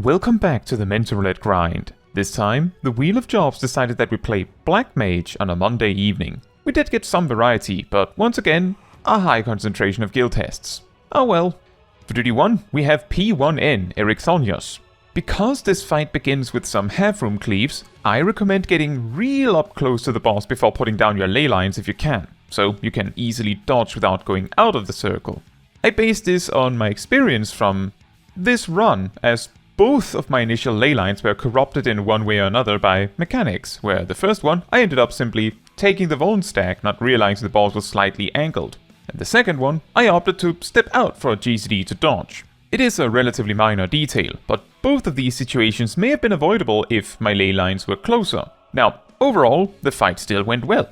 Welcome back to the Mentor Roulette grind. This time, the Wheel of Jobs decided that we play Black Mage on a Monday evening. We did get some variety, but once again, a high concentration of guild tests. Oh well. For duty 1, we have P1N, Erichthonios. Because this fight begins with some half-room cleaves, I recommend getting real up close to the boss before putting down your ley lines if you can, so you can easily dodge without going out of the circle. I base this on my experience from this run, as both of my initial ley lines were corrupted in one way or another by mechanics, where the first one I ended up simply taking the Vuln stack, not realizing the boss was slightly angled. And the second one, I opted to step out for a GCD to dodge. It is a relatively minor detail, but both of these situations may have been avoidable if my ley lines were closer. Now, overall, the fight still went well.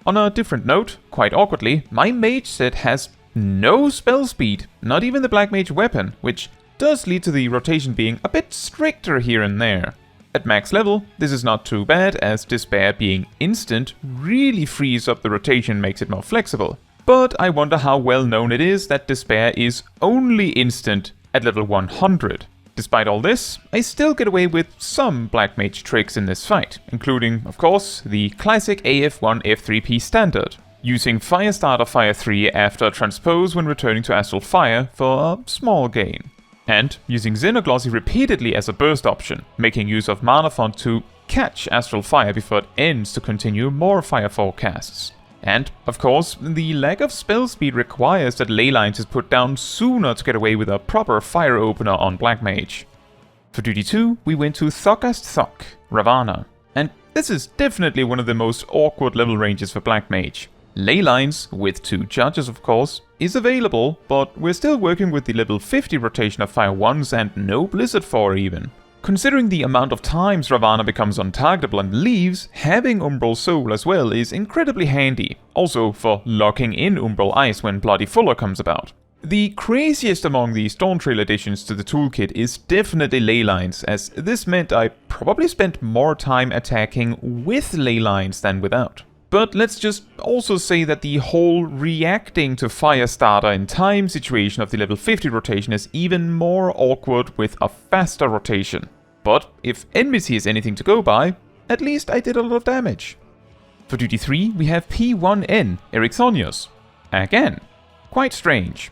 On a different note, quite awkwardly, my mage set has no spell speed, not even the Black Mage weapon, which does lead to the rotation being a bit stricter here and there. At max level, this is not too bad, as Despair being instant really frees up the rotation and makes it more flexible. But I wonder how well known it is that Despair is only instant at level 100. Despite all this, I still get away with some Black Mage tricks in this fight, including, of course, the classic AF1 F3P standard, using Firestarter Fire 3 after Transpose when returning to Astral Fire for a small gain. And using Xenoglossy repeatedly as a burst option, making use of Mana Font to catch Astral Fire before it ends to continue more Fire forecasts. And, of course, the lack of spell speed requires that ley lines is put down sooner to get away with a proper fire opener on Black Mage. For duty 2, we went to Thokast Thok, Ravana. And this is definitely one of the most awkward level ranges for Black Mage. Ley lines, with 2 judges of course, is available, but we're still working with the level 50 rotation of Fire 1s and no Blizzard 4 even. Considering the amount of times Ravana becomes untargetable and leaves, having Umbral Soul as well is incredibly handy, also for locking in Umbral Ice when Bloody Fuller comes about. The craziest among the Dawntrail additions to the toolkit is definitely ley lines, as this meant I probably spent more time attacking with ley lines than without. But let's just also say that the whole reacting to Firestarter in time situation of the level 50 rotation is even more awkward with a faster rotation. But if enmity is anything to go by, at least I did a lot of damage. For duty 3, we have P1N, Erichthonios. Again, quite strange.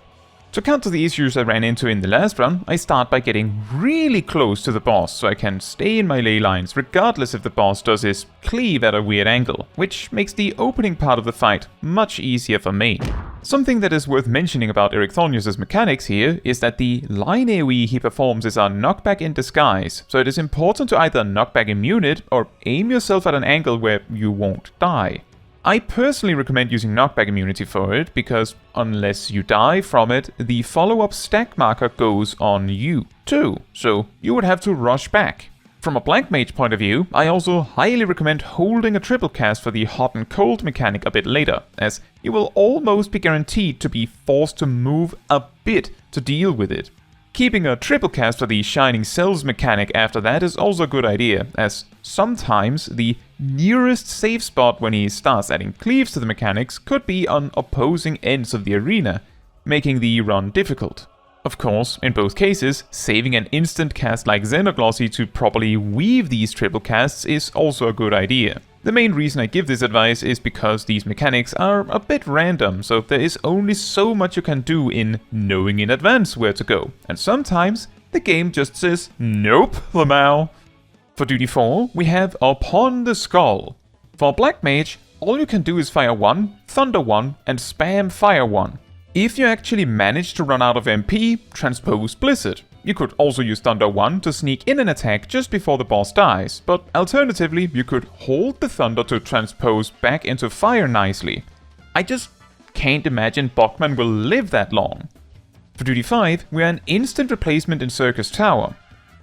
To counter the issues I ran into in the last run, I start by getting really close to the boss so I can stay in my ley lines regardless if the boss does his cleave at a weird angle, which makes the opening part of the fight much easier for me. Something that is worth mentioning about Erichthonios' mechanics here is that the line AoE he performs is a knockback in disguise, so it is important to either knockback immune it or aim yourself at an angle where you won't die. I personally recommend using knockback immunity for it, because unless you die from it, the follow-up stack marker goes on you too, so you would have to rush back. From a Black Mage point of view, I also highly recommend holding a triple cast for the hot and cold mechanic a bit later, as you will almost be guaranteed to be forced to move a bit to deal with it. Keeping a triple cast for the Shining Cells mechanic after that is also a good idea, as sometimes the nearest safe spot when he starts adding cleaves to the mechanics could be on opposing ends of the arena, making the run difficult. Of course, in both cases, saving an instant cast like Xenoglossy to properly weave these triple casts is also a good idea. The main reason I give this advice is because these mechanics are a bit random, so there is only so much you can do in knowing in advance where to go, and sometimes the game just says, nope, Lamau. For duty 4, we have Upon the Skull. For Black Mage, all you can do is Fire 1, Thunder 1, and spam Fire 1. If you actually manage to run out of MP, transpose Blizzard. You could also use Thunder 1 to sneak in an attack just before the boss dies, but alternatively you could hold the Thunder to transpose back into Fire nicely. I just can't imagine Bachman will live that long. For duty 5, we are an instant replacement in Syrcus Tower.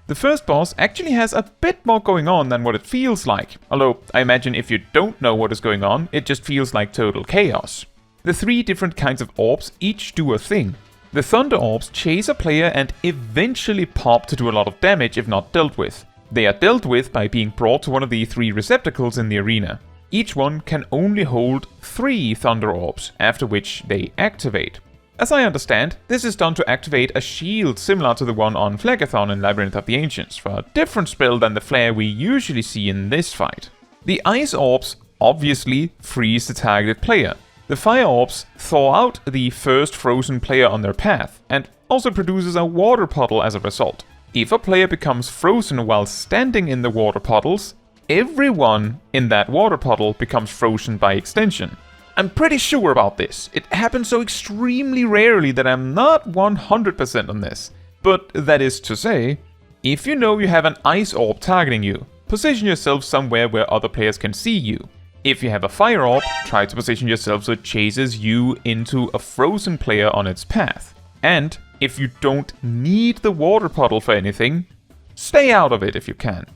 The first boss actually has a bit more going on than what it feels like, although I imagine if you don't know what is going on, it just feels like total chaos. The 3 different kinds of orbs each do a thing. The Thunder Orbs chase a player and eventually pop to do a lot of damage if not dealt with. They are dealt with by being brought to one of the 3 receptacles in the arena. Each one can only hold 3 Thunder Orbs, after which they activate. As I understand, this is done to activate a shield similar to the one on Phlegethon in Labyrinth of the Ancients, for a different spell than the flare we usually see in this fight. The ice orbs obviously freeze the targeted player. The fire orbs thaw out the first frozen player on their path, and also produces a water puddle as a result. If a player becomes frozen while standing in the water puddles, everyone in that water puddle becomes frozen by extension. I'm pretty sure about this. It happens so extremely rarely that I'm not 100% on this. But that is to say, if you know you have an ice orb targeting you, position yourself somewhere where other players can see you. If you have a fire orb, try to position yourself so it chases you into a frozen player on its path. And if you don't need the water puddle for anything, stay out of it if you can.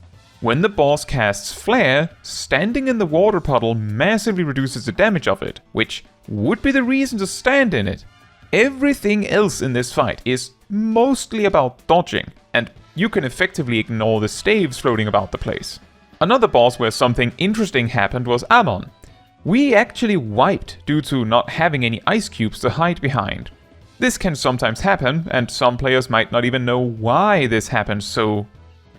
When the boss casts Flare, standing in the water puddle massively reduces the damage of it, which would be the reason to stand in it. Everything else in this fight is mostly about dodging, and you can effectively ignore the staves floating about the place. Another boss where something interesting happened was Ammon. We actually wiped due to not having any ice cubes to hide behind. This can sometimes happen, and some players might not even know why this happened so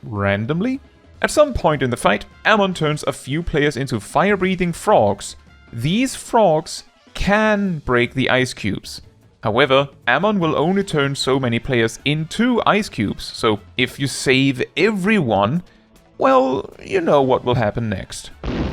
randomly. At some point in the fight, Ammon turns a few players into fire-breathing frogs. These frogs can break the ice cubes. However, Ammon will only turn so many players into ice cubes, so if you save everyone, well, you know what will happen next.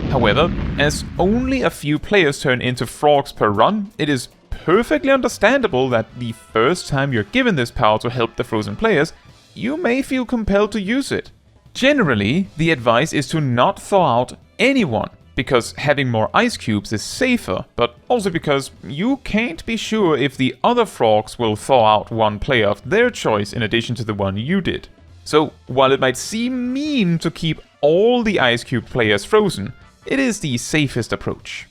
However, as only a few players turn into frogs per run, it is perfectly understandable that the first time you're given this power to help the frozen players, you may feel compelled to use it. Generally, the advice is to not thaw out anyone, because having more ice cubes is safer, but also because you can't be sure if the other frogs will thaw out one player of their choice in addition to the one you did. So, while it might seem mean to keep all the ice cube players frozen, it is the safest approach.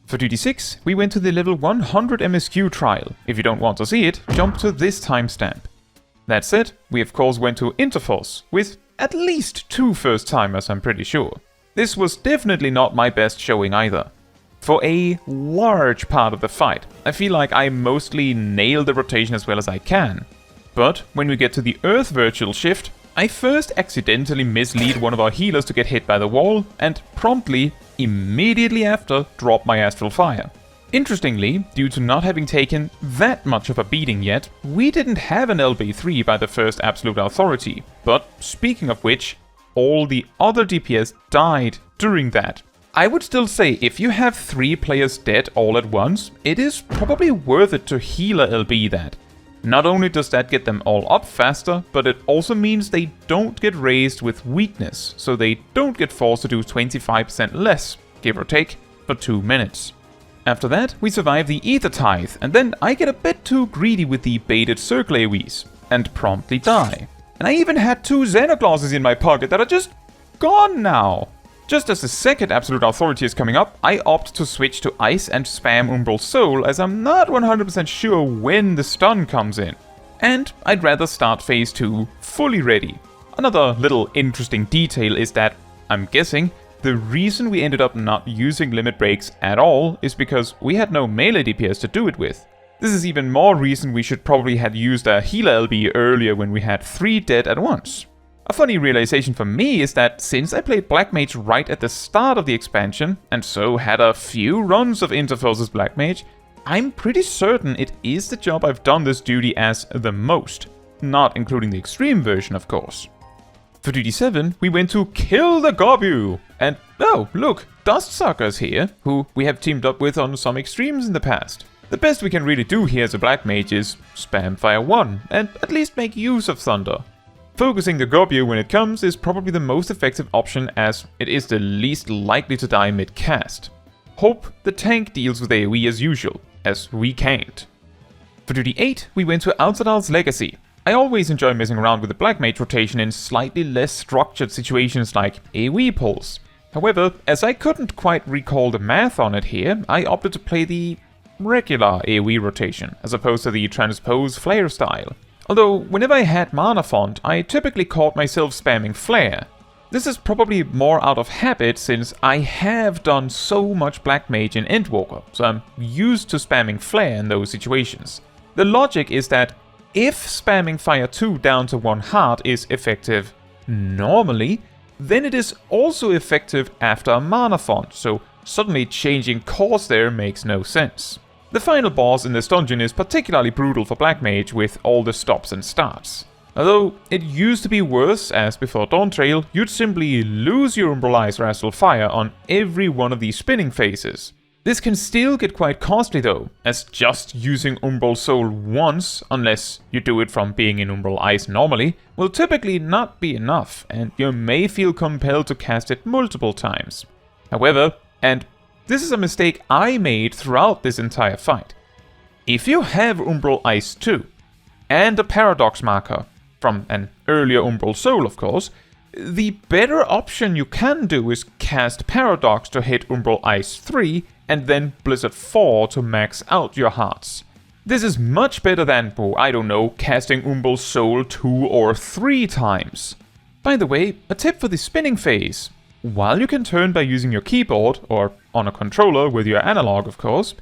For duty 6, we went to the level 100 MSQ trial. If you don't want to see it, jump to this timestamp. That said, we of course went to Interphos, with at least 2 first-timers, I'm pretty sure. This was definitely not my best showing either. For a large part of the fight, I feel like I mostly nailed the rotation as well as I can. But when we get to the Earth Virtual Shift, I first accidentally mislead one of our healers to get hit by the wall, and promptly, immediately after, drop my Astral Fire. Interestingly, due to not having taken that much of a beating yet, we didn't have an LB3 by the first Absolute Authority. But speaking of which, all the other DPS died during that. I would still say if you have 3 players dead all at once, it is probably worth it to healer LB that. Not only does that get them all up faster, but it also means they don't get raised with weakness, so they don't get forced to do 25% less, give or take, for 2 minutes. After that, we survive the Ether Tithe, and then I get a bit too greedy with the baited circle AoEs, and promptly die. And I even had 2 Xenoclauses in my pocket that are just gone now. Just as the second Absolute Authority is coming up, I opt to switch to Ice and spam Umbral Soul, as I'm not 100% sure when the stun comes in. And I'd rather start Phase 2 fully ready. Another little interesting detail is that, I'm guessing, the reason we ended up not using limit breaks at all is because we had no melee DPS to do it with. This is even more reason we should probably have used a healer LB earlier when we had 3 dead at once. A funny realization for me is that since I played Black Mage right at the start of the expansion, and so had a few runs of Interphos as Black Mage, I'm pretty certain it is the job I've done this duty as the most, not including the extreme version of course. For duty 7, we went to kill the Gobu! And oh, look, Dustsucker's here, who we have teamed up with on some extremes in the past. The best we can really do here as a Black Mage is spam Fire 1, and at least make use of Thunder. Focusing the Gobu when it comes is probably the most effective option as it is the least likely to die mid-cast. Hope the tank deals with AoE as usual, as we can't. For duty 8, we went to Alzadaal's Legacy. I always enjoy messing around with the Black Mage rotation in slightly less structured situations like AoE pulls. However, as I couldn't quite recall the math on it here, I opted to play the regular AoE rotation, as opposed to the transpose flare style. Although, whenever I had mana font, I typically caught myself spamming flare. This is probably more out of habit since I have done so much Black Mage in Endwalker, so I'm used to spamming flare in those situations. The logic is that if spamming Fire 2 down to 1 heart is effective normally, then it is also effective after a mana font, so suddenly changing course there makes no sense. The final boss in this dungeon is particularly brutal for Black Mage with all the stops and starts. Although it used to be worse, as before Dawntrail, you'd simply lose your Umbral Ice or Astral Fire on every one of these spinning phases. This can still get quite costly though, as just using Umbral Soul once, unless you do it from being in Umbral Ice normally, will typically not be enough, and you may feel compelled to cast it multiple times. However, and this is a mistake I made throughout this entire fight, if you have Umbral Ice 2, and a Paradox marker, from an earlier Umbral Soul of course, the better option you can do is cast Paradox to hit Umbral Ice 3, and then Blizzard 4 to max out your hearts. This is much better than, I don't know, casting Umbral Soul 2 or 3 times. By the way, a tip for the spinning phase. While you can turn by using your keyboard, or on a controller with your analog of course,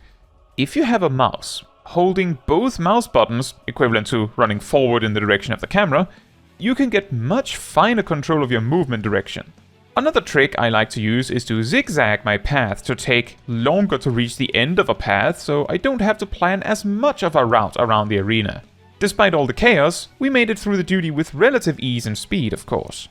if you have a mouse, holding both mouse buttons, equivalent to running forward in the direction of the camera, you can get much finer control of your movement direction. Another trick I like to use is to zigzag my path to take longer to reach the end of a path, so I don't have to plan as much of a route around the arena. Despite all the chaos, we made it through the duty with relative ease and speed, of course.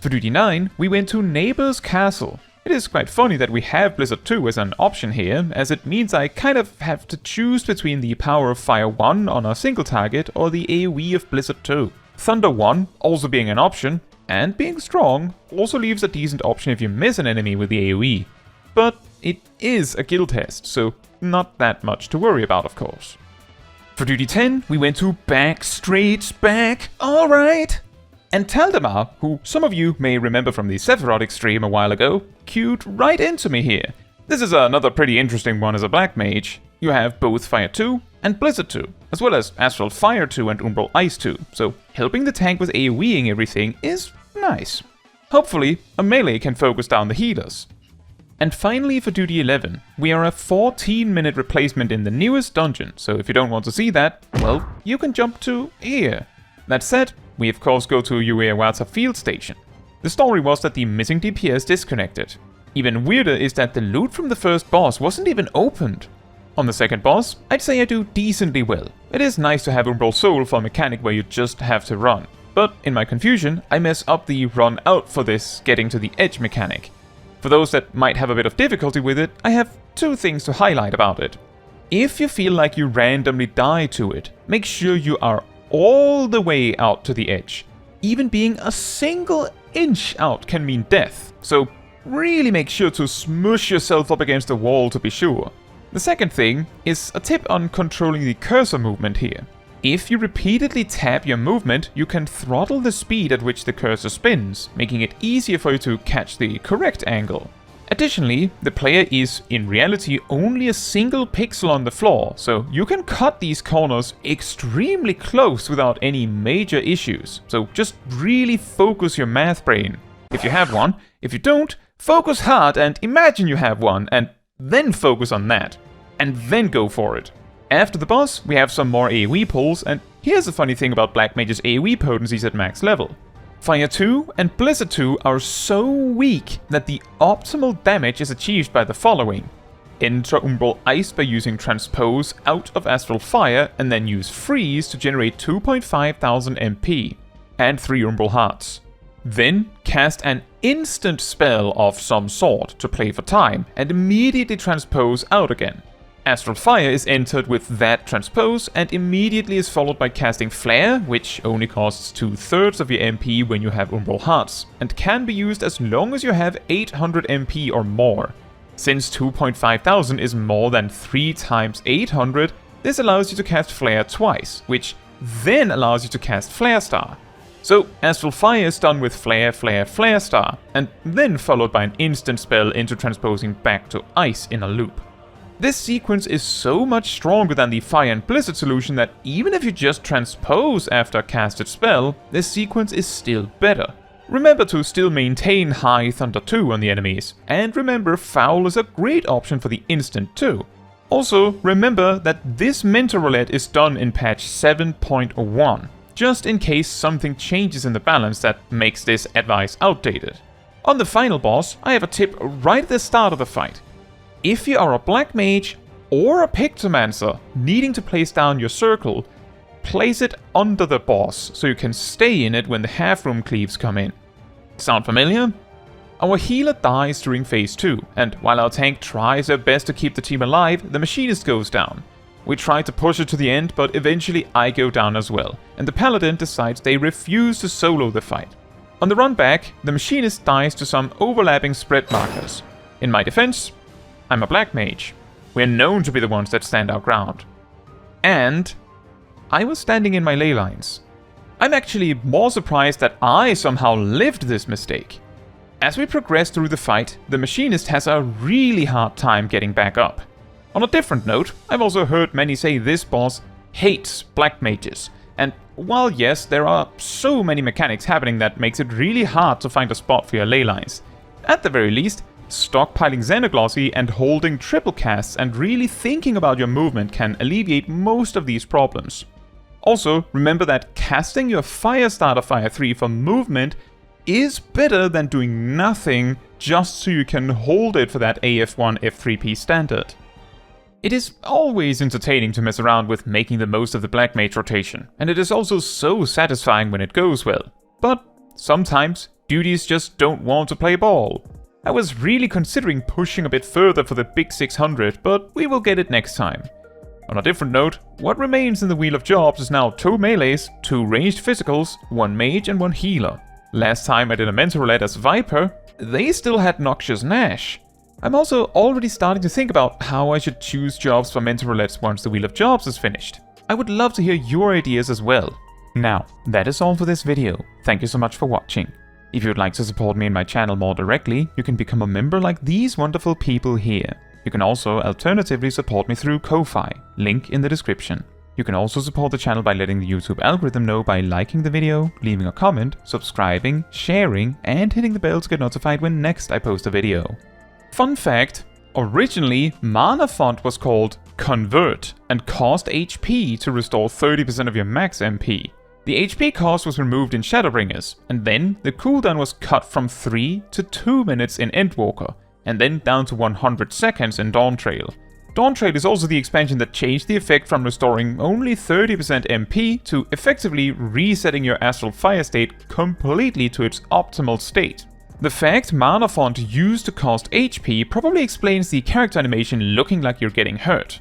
For Duty 9, we went to Neighbor's Castle. It is quite funny that we have Blizzard 2 as an option here, as it means I kind of have to choose between the Power of Fire 1 on a single target or the AoE of Blizzard 2. Thunder 1 also being an option, and being strong also leaves a decent option if you miss an enemy with the AoE. But it is a guild test, so not that much to worry about of course. For Duty 10, we went to back, alright! And Taldemar, who some of you may remember from the Sephiroth stream a while ago, queued right into me here. This is another pretty interesting one as a Black Mage. You have both Fire 2 and Blizzard 2, as well as Astral Fire 2 and Umbral Ice 2, so helping the tank with AoEing everything is nice. Hopefully, a melee can focus down the healers. And finally for Duty 11, we are a 14-minute replacement in the newest dungeon, so if you don't want to see that, well, you can jump to here. That said, we of course go to Yuweyawata field station. The story was that the missing DPS disconnected. Even weirder is that the loot from the first boss wasn't even opened. On the second boss, I'd say I do decently well. It is nice to have Umbral Soul for a mechanic where you just have to run. But in my confusion, I mess up the run out for this getting to the edge mechanic. For those that might have a bit of difficulty with it, I have 2 things to highlight about it. If you feel like you randomly die to it, make sure you are all the way out to the edge. Even being a single inch out can mean death, so really make sure to smush yourself up against the wall to be sure. The second thing is a tip on controlling the cursor movement here. If you repeatedly tap your movement, you can throttle the speed at which the cursor spins, making it easier for you to catch the correct angle. Additionally, the player is, in reality, only a single pixel on the floor, so you can cut these corners extremely close without any major issues. So just really focus your math brain, if you have one. If you don't, focus hard and imagine you have one, and then focus on that. And then go for it. After the boss, we have some more AoE pulls, and here's a funny thing about Black Mage's AoE potencies at max level. Fire 2 and Blizzard 2 are so weak that the optimal damage is achieved by the following. Enter Umbral Ice by using Transpose out of Astral Fire and then use Freeze to generate 2,500 MP and 3 Umbral Hearts. Then cast an instant spell of some sort to play for time and immediately transpose out again. Astral Fire is entered with that transpose and immediately is followed by casting Flare, which only costs 2/3 of your MP when you have Umbral Hearts, and can be used as long as you have 800 MP or more. Since 2,500 is more than 3 times 800, this allows you to cast Flare twice, which then allows you to cast Flare Star. So Astral Fire is done with Flare, Flare, Flare Star, and then followed by an instant spell into transposing back to Ice in a loop. This sequence is so much stronger than the Fire and Blizzard solution that even if you just transpose after a casted spell, this sequence is still better. Remember to still maintain high Thunder 2 on the enemies, and remember Foul is a great option for the instant too. Also, remember that this Mentor Roulette is done in patch 7.1, just in case something changes in the balance that makes this advice outdated. On the final boss, I have a tip right at the start of the fight. If you are a Black Mage or a Pictomancer needing to place down your circle, place it under the boss so you can stay in it when the half-room cleaves come in. Sound familiar? Our healer dies during phase 2, and while our tank tries their best to keep the team alive, the machinist goes down. We try to push it to the end, but eventually I go down as well, and the paladin decides they refuse to solo the fight. On the run back, the machinist dies to some overlapping spread markers. In my defense, I'm a Black Mage. We're known to be the ones that stand our ground. And I was standing in my ley lines. I'm actually more surprised that I somehow lived this mistake. As we progress through the fight, the machinist has a really hard time getting back up. On a different note, I've also heard many say this boss hates Black Mages. And while yes, there are so many mechanics happening that makes it really hard to find a spot for your ley lines, at the very least, stockpiling Xenoglossy and holding triple casts and really thinking about your movement can alleviate most of these problems. Also, remember that casting your Firestarter Fire 3 for movement is better than doing nothing just so you can hold it for that AF1 F3P standard. It is always entertaining to mess around with making the most of the Black Mage rotation, and it is also so satisfying when it goes well. But sometimes, duties just don't want to play ball. I was really considering pushing a bit further for the big 600, but we will get it next time. On a different note, what remains in the Wheel of Jobs is now 2 melees, 2 ranged physicals, 1 mage and 1 healer. Last time I did a Mentor Roulette as Viper, they still had Noxious Nash. I'm also already starting to think about how I should choose jobs for Mentor Roulettes once the Wheel of Jobs is finished. I would love to hear your ideas as well. Now, that is all for this video. Thank you so much for watching. If you would like to support me and my channel more directly, you can become a member like these wonderful people here. You can also alternatively support me through Ko-Fi, link in the description. You can also support the channel by letting the YouTube algorithm know by liking the video, leaving a comment, subscribing, sharing, and hitting the bell to get notified when next I post a video. Fun fact, originally Mana Font was called Convert and cost HP to restore 30% of your max MP. The HP cost was removed in Shadowbringers, and then the cooldown was cut from 3 to 2 minutes in Endwalker, and then down to 100 seconds in Dawntrail. Dawntrail is also the expansion that changed the effect from restoring only 30% MP to effectively resetting your Astral Fire state completely to its optimal state. The fact Mana Font used to cost HP probably explains the character animation looking like you're getting hurt.